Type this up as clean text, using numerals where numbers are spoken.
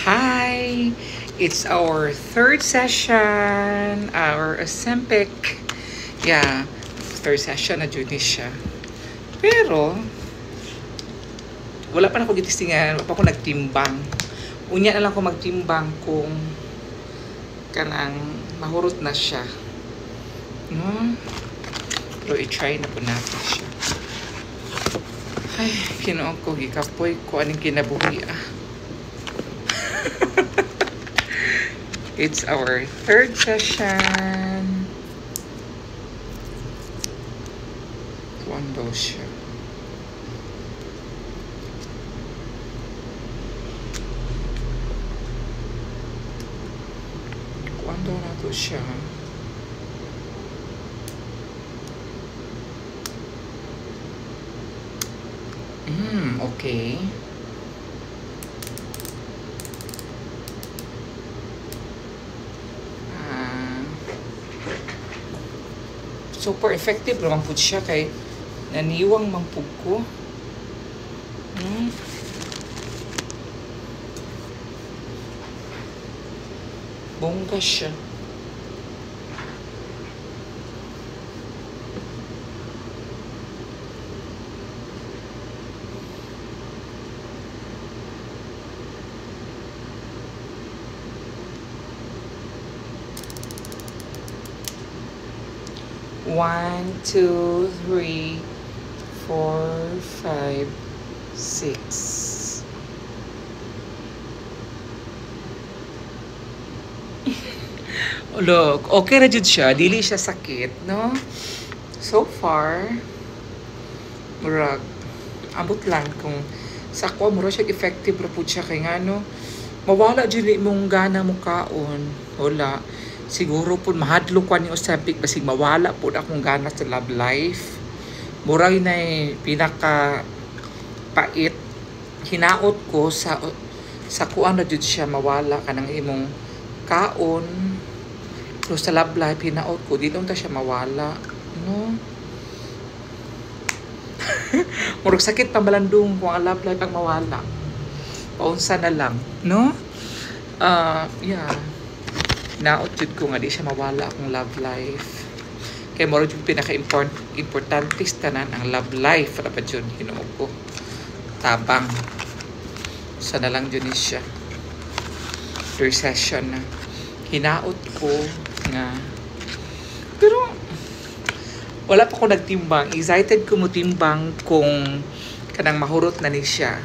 Hi! It's our third session, our Ozempic. Yeah, third session na dyan siya. Pero, wala pa na ako gitistingan, wala pa ako nagtimbang. Unya na lang ako magtimbang kung kanang mahurot na siya. No? Pero i-try na po natin siya. Ay, kinoon ko, gikapoy ko anong kinabuhi It's our third session. Kuan daw siya. Kuan daw na to siya. Okay. Super effective naman po siya kay naniwang mampug ko. Bongga siya. One, two, three, four, five, six. Look, okay na jud siya. Dili siya sakit, no? So far, murag, ambot lang kung sa ko, murag siya effective ra po siya kay nga, no? Mawala jud mong gana mo kaon. Wala. Siguro po mahadlo ko ni Ozempic basig mawala po akong gana sa love life. Murag na pinaka pait. Hinaot ko sa kuan na jud siya mawala kanang imong kaon. Pero sa love life hinaot ko dito ta siya mawala, no? Murag sakit pambalandong kung ang love life ang mawala. Paunsa na lang, no? Yeah. Naot jud ko nga di siya mawala akong love life. Kaya moro jud pinaka-importante tanan ang love life ra pa jud hinuog ko. Tabang. Sana lang jud ni siya. Third session na. Hinaot ko nga. Pero wala pa ko nagtimbang. Excited ko mo timbang kung kanang mahurot na ni siya.